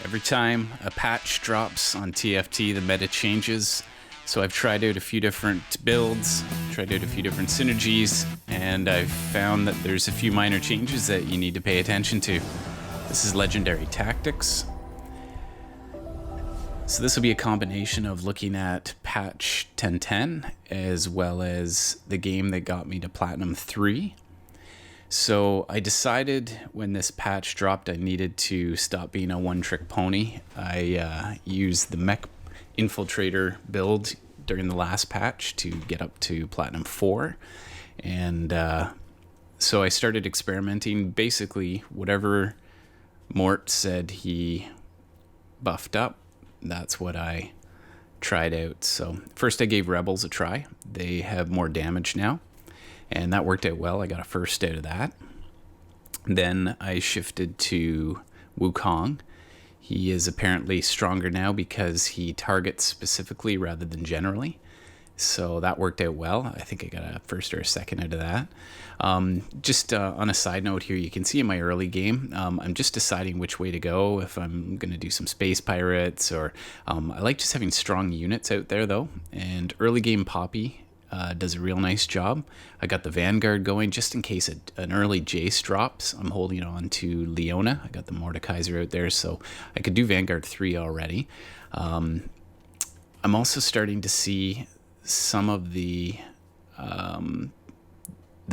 Every time a patch drops on TFT, the meta changes. So I've tried out a few different builds, tried out a few different synergies, and I've found that there's a few minor changes that you need to pay attention to. This is Legendary Tactics. So this will be a combination of looking at patch 1010 as well as the game that got me to Platinum 3. So I decided when this patch dropped I needed to stop being a one-trick pony. I used the Mech Infiltrator build during the last patch to get up to Platinum 4. And so I started experimenting. Basically, whatever Mort said he buffed up, that's what I tried out. So first I gave Rebels a try. They have more damage now, and that worked out well. I got a first out of that. Then I shifted to Wukong. He is apparently stronger now because he targets specifically rather than generally. So that worked out well. I think I got a first or a second out of that. Just on a side note here, you can see in my early game, I'm just deciding which way to go, if I'm going to do some space pirates or I like just having strong units out there though. And early game Poppy does a real nice job. I got the Vanguard going just in case an early Jace drops. I'm holding on to Leona. I got the Mordekaiser out there, so I could do Vanguard 3 already. I'm also starting to see some of the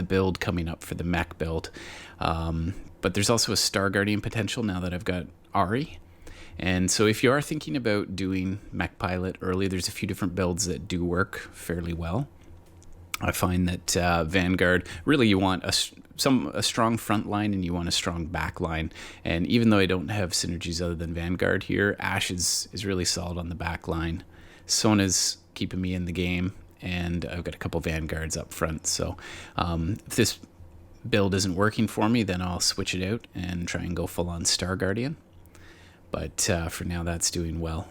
build coming up for the mech build. But there's also a Star Guardian potential now that I've got Ari. And so if you are thinking about doing Mech Pilot early, there's a few different builds that do work fairly well. I find that Vanguard, really you want a strong front line and you want a strong back line. And even though I don't have synergies other than Vanguard here, Ashe is really solid on the back line. Sona's keeping me in the game, and I've got a couple Vanguards up front. So if this build isn't working for me, then I'll switch it out and try and go full on Star Guardian. But for now, that's doing well.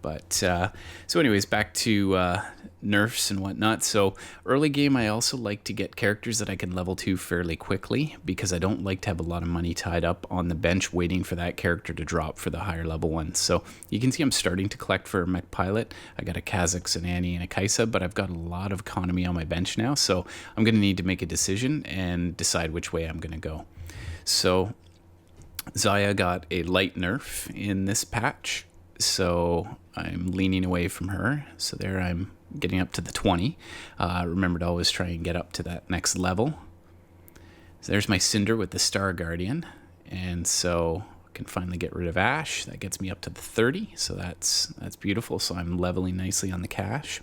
But so anyways, back to nerfs and whatnot. So early game, I also like to get characters that I can level to fairly quickly because I don't like to have a lot of money tied up on the bench waiting for that character to drop for the higher level ones. So you can see I'm starting to collect for Mech Pilot. I got a Kha'Zix, an Annie, and a Kaisa, but I've got a lot of economy on my bench now. So I'm going to need to make a decision and decide which way I'm going to go. So Xayah got a light nerf in this patch, so I'm leaning away from her. So there I'm getting up to the 20. Remember to always try and get up to that next level. So there's my Cinder with the Star Guardian, and so I can finally get rid of Ashe. That gets me up to the 30, so that's beautiful. So I'm leveling nicely on the cash.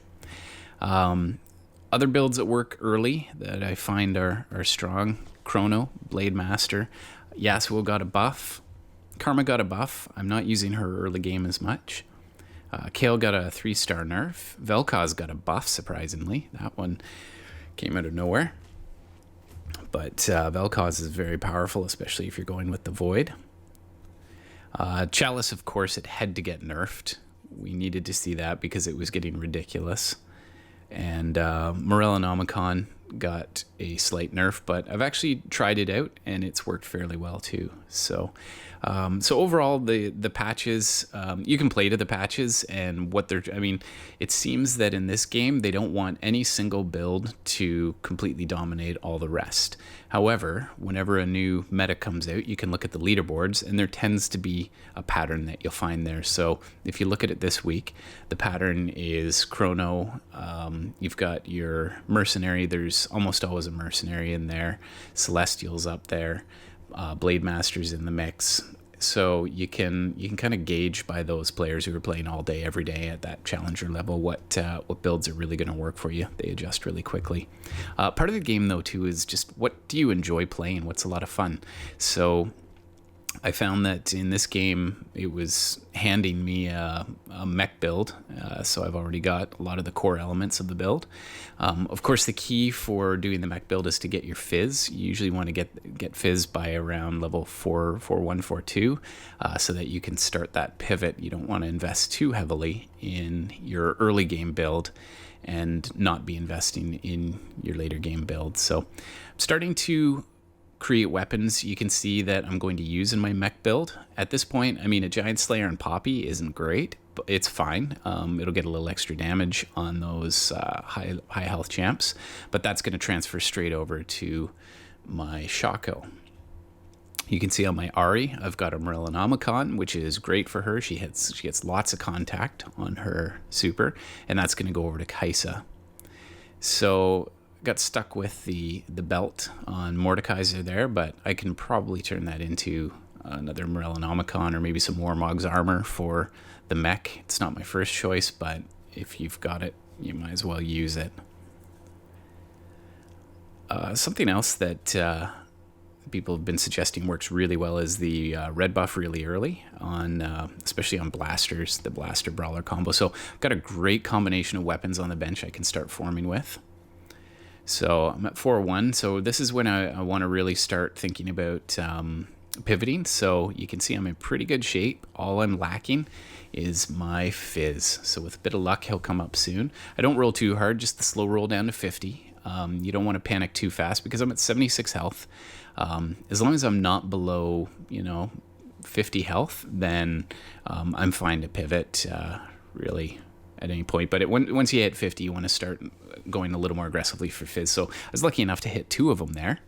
Other builds that work early that I find are strong: Chrono, Blade Master. Yasuo got a buff. Karma got a buff. I'm not using her early game as much. Kayle got a 3-star nerf. Vel'Koz got a buff, surprisingly. That one came out of nowhere. But Vel'Koz is very powerful, especially if you're going with the Void. Chalice, of course, it had to get nerfed. We needed to see that because it was getting ridiculous. And Morellonomicon got a slight nerf, but I've actually tried it out and it's worked fairly well too. So overall, the patches, you can play to the patches and what they're, I mean, it seems that in this game, they don't want any single build to completely dominate all the rest. However, whenever a new meta comes out, you can look at the leaderboards and there tends to be a pattern that you'll find there. So if you look at it this week, the pattern is Chrono. You've got your Mercenary. There's almost always a Mercenary in there. Celestial's up there. Blade Master's in the mix. So you can kind of gauge by those players who are playing all day, every day at that challenger level what builds are really going to work for you. They adjust really quickly. Part of the game, though, too, is just what do you enjoy playing? What's a lot of fun? So I found that in this game, it was handing me a mech build, so I've already got a lot of the core elements of the build. Of course, the key for doing the mech build is to get your fizz. You usually want to get fizz by around level 441, 42, so that you can start that pivot. You don't want to invest too heavily in your early game build and not be investing in your later game build. So I'm starting to create weapons you can see that I'm going to use in my mech build. At this point, I mean, a Giant Slayer and Poppy isn't great, but it's fine. It'll get a little extra damage on those high health champs, but that's going to transfer straight over to my Shaco. You can see on my Ari, I've got a Morellonomicon, which is great for her. She gets lots of contact on her super, and that's going to go over to Kaisa. So got stuck with the belt on Mordekaiser there, but I can probably turn that into another Morellonomicon or maybe some Warmog's armor for the mech. It's not my first choice, but if you've got it, you might as well use it. Something else that people have been suggesting works really well is the red buff really early on, especially on blasters, the blaster brawler combo. So I've got a great combination of weapons on the bench I can start forming with. So I'm at 4-1. So this is when I want to really start thinking about pivoting. So you can see I'm in pretty good shape. All I'm lacking is my Fizz. So with a bit of luck, he'll come up soon. I don't roll too hard, just the slow roll down to 50. You don't want to panic too fast because I'm at 76 health. As long as I'm not below, 50 health, then I'm fine to pivot really at any point. But once you hit 50, you want to start going a little more aggressively for Fizz. So I was lucky enough to hit 2 of them there,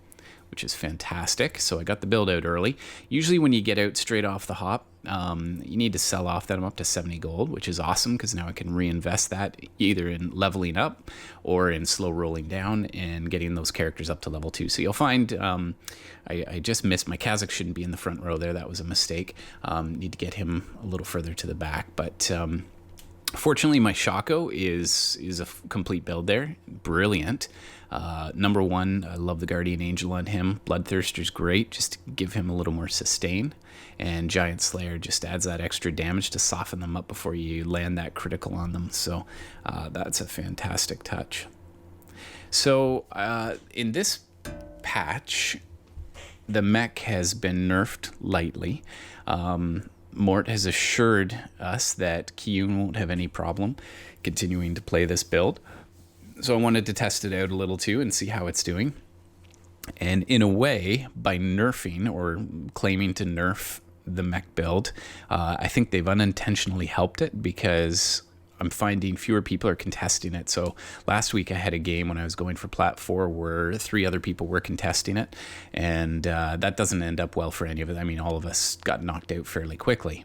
which is fantastic. So I got the build out early. Usually when you get out straight off the hop, you need to sell off that. I'm up to 70 gold, which is awesome because now I can reinvest that either in leveling up or in slow rolling down and getting those characters up to level 2. So you'll find I just missed. My Kazakh shouldn't be in the front row there. That was a mistake. Need to get him a little further to the back. But fortunately, my Shaco is a complete build there. Brilliant. Number 1, I love the Guardian Angel on him. Bloodthirster's great, just to give him a little more sustain. And Giant Slayer just adds that extra damage to soften them up before you land that critical on them. So that's a fantastic touch. So in this patch, the mech has been nerfed lightly. Mort has assured us that Kiyun won't have any problem continuing to play this build. So I wanted to test it out a little too and see how it's doing. And in a way, by nerfing or claiming to nerf the mech build, I think they've unintentionally helped it because I'm finding fewer people are contesting it. So last week I had a game when I was going for Plat 4 where 3 other people were contesting it. And that doesn't end up well for any of it. I mean, all of us got knocked out fairly quickly.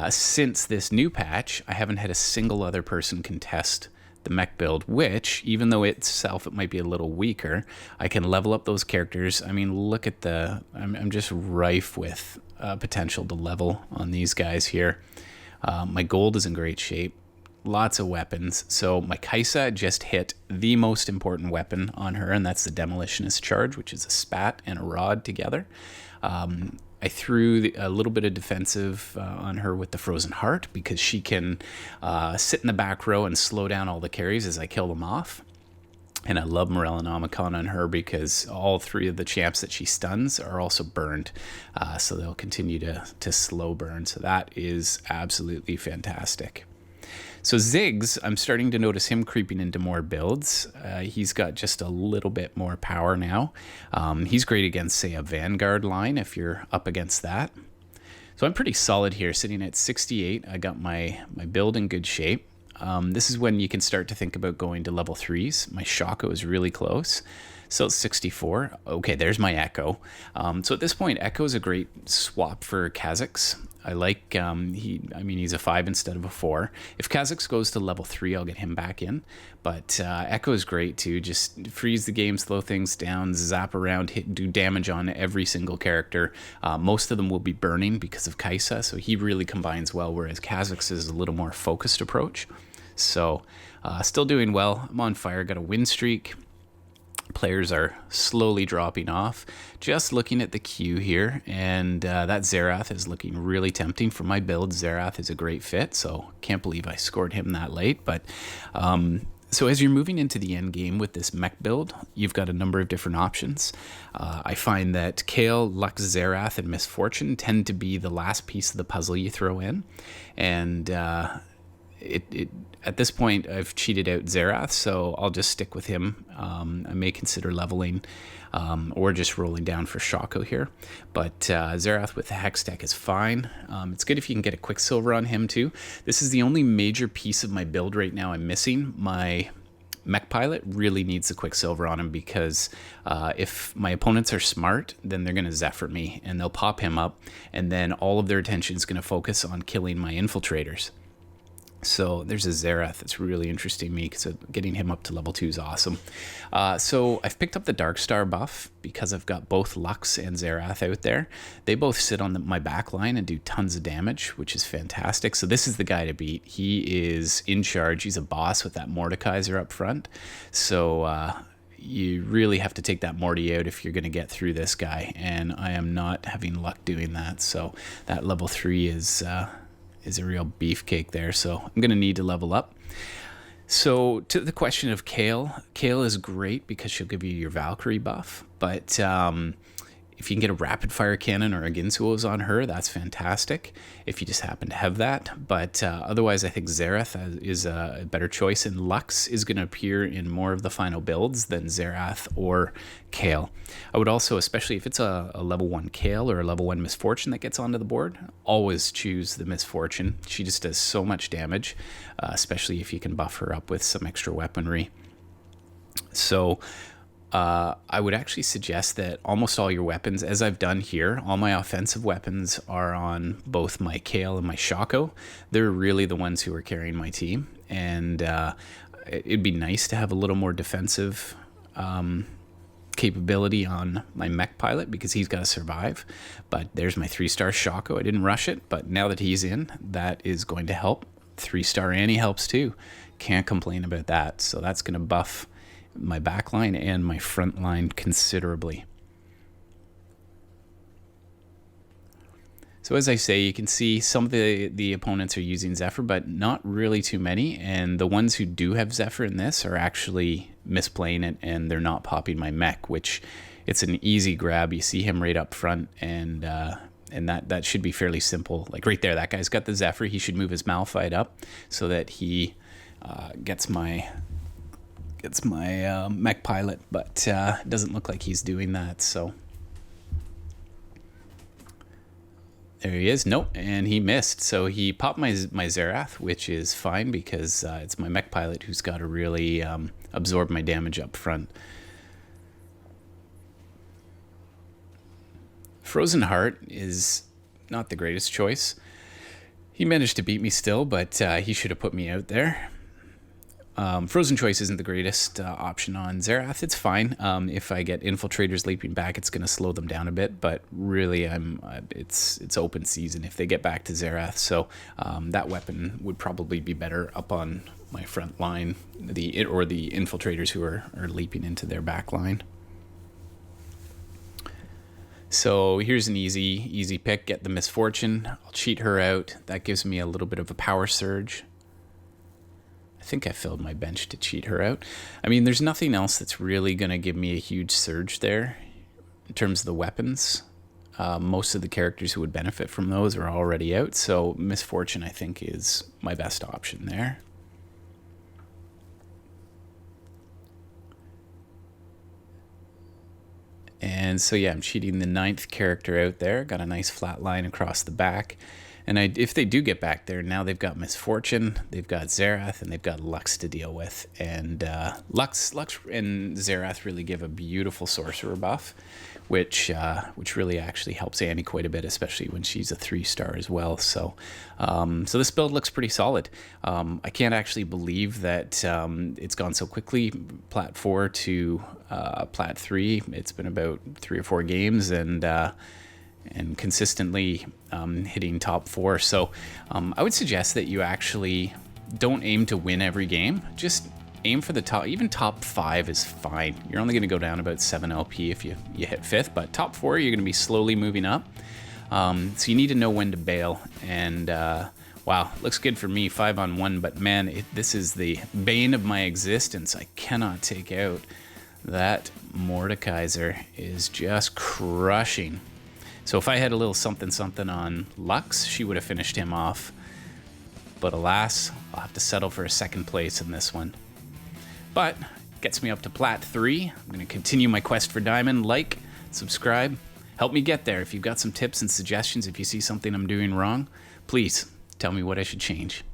Since this new patch, I haven't had a single other person contest the mech build, which, even though itself it might be a little weaker, I can level up those characters. I mean, look at I'm just rife with potential to level on these guys here. My gold is in great shape. Lots of weapons. So my Kaisa just hit the most important weapon on her, and that's the Demolitionist Charge, which is a spat and a rod together. I threw a little bit of defensive on her with the Frozen Heart because she can sit in the back row and slow down all the carries as I kill them off. And I love Morellonomicon on her because all 3 of the champs that she stuns are also burned. So they'll continue to slow burn. So that is absolutely fantastic. So Ziggs, I'm starting to notice him creeping into more builds. He's got just a little bit more power now. He's great against, say, a Vanguard line if you're up against that. So I'm pretty solid here, sitting at 68. I got my build in good shape. This is when you can start to think about going to level 3s. My Shaco is really close. Still at 64. Okay, there's my Echo. So at this point, Echo is a great swap for Kazakhs. I like, he's a 5 instead of a 4. If Kazakhs goes to level 3, I'll get him back in. But Echo is great too. Just freeze the game, slow things down, zap around, do damage on every single character. Most of them will be burning because of Kaisa, so he really combines well, whereas Kazakhs is a little more focused approach. So still doing well. I'm on fire, got a win streak. Players are slowly dropping off. Just looking at the queue here, and that Xerath is looking really tempting for my build. Xerath is a great fit, so can't believe I scored him that late. But so as you're moving into the end game with this mech build, you've got a number of different options. I find that Kale, Lux, Xerath, and Misfortune tend to be the last piece of the puzzle you throw in, and at this point, I've cheated out Xerath, so I'll just stick with him. I may consider leveling or just rolling down for Shaco here. But Xerath with the Hex deck is fine. It's good if you can get a Quicksilver on him too. This is the only major piece of my build right now I'm missing. My Mech Pilot really needs a Quicksilver on him because if my opponents are smart, then they're going to Zephyr me and they'll pop him up, and then all of their attention is going to focus on killing my Infiltrators. So there's a Xerath that's really interesting me, so getting him up to level 2 is awesome. So I've picked up the Darkstar buff because I've got both Lux and Xerath out there. They both sit on my back line and do tons of damage, which is fantastic. So this is the guy to beat. He is in charge. He's a boss with that Mordekaiser up front. So you really have to take that Morty out if you're going to get through this guy, and I am not having luck doing that. So that level 3 is a real beefcake there, so I'm going to need to level up. So to the question of Kale, Kale is great because she'll give you your Valkyrie buff, but if you can get a rapid fire cannon or a Ginsuo's on her, that's fantastic if you just happen to have that. But otherwise, I think Xerath is a better choice, and Lux is going to appear in more of the final builds than Xerath or Kale. I would also, especially if it's a level 1 Kale or a level 1 Misfortune that gets onto the board, always choose the Misfortune. She just does so much damage, especially if you can buff her up with some extra weaponry. So I would actually suggest that almost all your weapons, as I've done here, all my offensive weapons are on both my Kale and my Shaco. They're really the ones who are carrying my team, and it'd be nice to have a little more defensive capability on my Mech Pilot because he's got to survive. But there's my 3-star Shaco. I didn't rush it, but now that he's in, that is going to help. 3-star Annie helps too. Can't complain about that. So that's going to buff my back line and my front line considerably. So as I say, you can see some of the opponents are using Zephyr, but not really too many, and the ones who do have Zephyr in this are actually misplaying it, and they're not popping my mech, which it's an easy grab. You see him right up front, and that should be fairly simple. Like right there, that guy's got the Zephyr. He should move his Malphite up so that he gets my Mech Pilot, but it doesn't look like he's doing that. So there he is. Nope, and he missed. So he popped my Xerath, which is fine because it's my Mech Pilot who's got to really absorb my damage up front. Frozen Heart is not the greatest choice. He managed to beat me still, but he should have put me out there. Frozen Choice isn't the greatest option on Xerath. It's fine. If I get Infiltrators leaping back, it's going to slow them down a bit, but really it's open season if they get back to Xerath. So that weapon would probably be better up on my front line, or the Infiltrators who are leaping into their back line. So here's an easy pick. Get the Misfortune. I'll cheat her out. That gives me a little bit of a power surge. I think I filled my bench to cheat her out. I mean, there's nothing else that's really going to give me a huge surge there in terms of the weapons. Most of the characters who would benefit from those are already out, so Misfortune, I think, is my best option there. And so, yeah, I'm cheating the 9th character out there. Got a nice flat line across the back. And if they do get back there, now they've got Misfortune, they've got Xerath, and they've got Lux to deal with. And Lux and Xerath really give a beautiful sorcerer buff, which really actually helps Annie quite a bit, especially when she's a 3-star as well. So this build looks pretty solid. I can't actually believe that it's gone so quickly, Plat 4 to Plat 3. It's been about 3 or 4 games, and consistently hitting top 4. So I would suggest that you actually don't aim to win every game. Just aim for the top. Even top 5 is fine. You're only going to go down about 7 LP if you hit 5th, but top 4 you're going to be slowly moving up. So you need to know when to bail. And wow, looks good for me, 5-on-1, but man, this is the bane of my existence. I cannot take out that Mordekaiser. Is just crushing. So if I had a little something on Lux, she would have finished him off. but alas, I'll have to settle for a second place in this one. But gets me up to Plat 3. I'm going to continue my quest for Diamond. Like, subscribe, help me get there. If you've got some tips and suggestions, if you see something I'm doing wrong, please tell me what I should change.